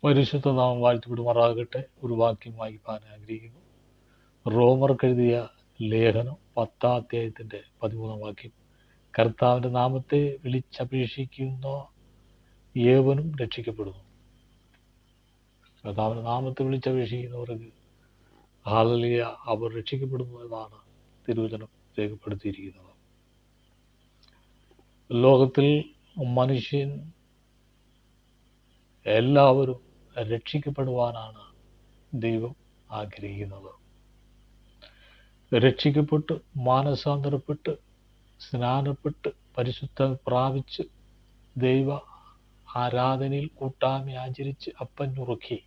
പരിശുദ്ധ നാമം വാഴ്ത്തപ്പെടുമാറാകട്ടെ. ഒരു വാക്യം വായിക്കാൻ ആഗ്രഹിക്കുന്നു. റോമർക്കെഴുതിയ ലേഖനം 10-ാം അധ്യായത്തിന്റെ 13-ാം വാക്യം. കർത്താവിന്റെ നാമത്തെ വിളിച്ചപേക്ഷിക്കുന്ന ഏവനും രക്ഷിക്കപ്പെടുന്നു. കർത്താവിന്റെ നാമത്തെ വിളിച്ചപേക്ഷിക്കുന്നവർക്ക് ഹല്ലേലൂയ, അവർ രക്ഷിക്കപ്പെടുന്നു എന്നാണ് തിരുവചനം രേഖപ്പെടുത്തിയിരിക്കുന്നത്. ലോകത്തിൽ മനുഷ്യൻ എല്ലാവരും രക്ഷിക്കപ്പെടുവാനാണ് ദൈവം ആഗ്രഹിക്കുന്നത്. രക്ഷിക്കപ്പെട്ട് മാനസാന്തരപ്പെട്ട് സ്നാനപ്പെട്ട് പരിശുദ്ധ പ്രാപിച്ച് ദൈവ ആരാധനയിൽ കൂട്ടായ്മ ആചരിച്ച് അപ്പനുറുക്കി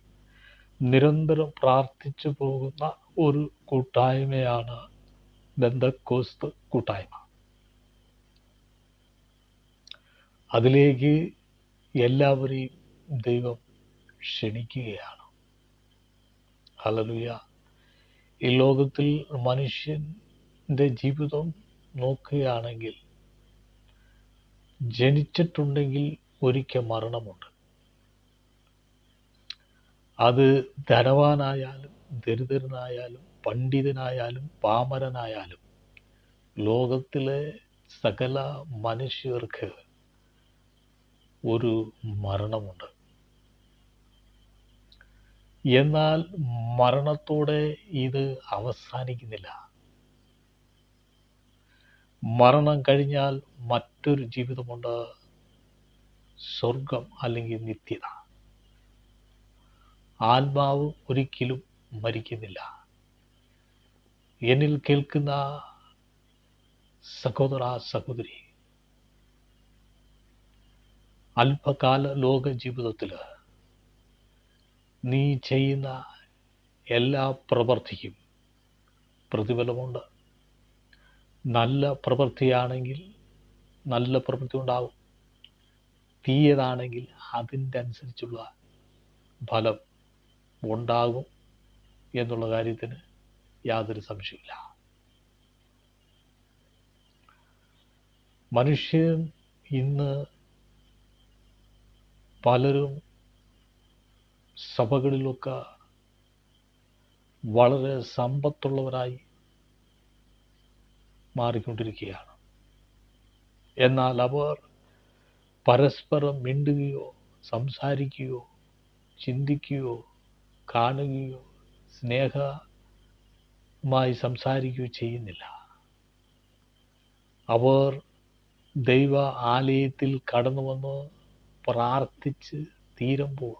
നിരന്തരം പ്രാർത്ഥിച്ചു പോകുന്ന ഒരു കൂട്ടായ്മയാണ് പെന്തക്കോസ്ത് കൂട്ടായ്മ. അതിലേക്ക് എല്ലാവരെയും ദൈവം ക്ഷണിക്കുകയാണ്. ഹല്ലേലൂയ. ഈ ലോകത്തിൽ മനുഷ്യന്റെ ജീവിതം നോക്കുകയാണെങ്കിൽ ജനിച്ചിട്ടുണ്ടെങ്കിൽ ഒരിക്കൽ മരണമുണ്ട്. അത് ധനവാനായാലും ദരിദ്രനായാലും പണ്ഡിതനായാലും പാമരനായാലും ലോകത്തിലെ സകല മനുഷ്യർക്ക് ഒരു മരണമുണ്ട്. എന്നാൽ മരണത്തോടെ ഇത് അവസാനിക്കുന്നില്ല. മരണം കഴിഞ്ഞാൽ മറ്റൊരു ജീവിതമുണ്ട്, സ്വർഗം അല്ലെങ്കിൽ നിത്യത. ആത്മാവ് ഒരിക്കലും മരിക്കുന്നില്ല. എന്നിൽ കേൾക്കുന്ന സഹോദര സഹോദരി, അല്പകാല ലോക ജീവിതത്തിൽ നീ ചെയ്യുന്ന എല്ലാ പ്രവൃത്തിക്കും പ്രതിഫലമുണ്ട്. നല്ല പ്രവൃത്തിയാണെങ്കിൽ നല്ല പ്രവൃത്തി ഉണ്ടാകും. തീയതാണെങ്കിൽ അതിൻ്റെ അനുസരിച്ചുള്ള ഫലം ഉണ്ടാകും എന്നുള്ള കാര്യത്തിന് യാതൊരു സംശയമില്ല. മനുഷ്യൻ ഇന്ന് പലരും സഭകളിലൊക്കെ വളരെ സമ്പത്തുള്ളവരായി മാറിക്കൊണ്ടിരിക്കുകയാണ്. എന്നാൽ അവർ പരസ്പരം മിണ്ടുകയോ സംസാരിക്കുകയോ ചിന്തിക്കുകയോ കാണുകയോ സ്നേഹമായി സംസാരിക്കുകയോ ചെയ്യുന്നില്ല. അവർ ദൈവ ആലയത്തിൽ കടന്നു വന്ന് പ്രാർത്ഥിച്ച് തീരുമ്പോൾ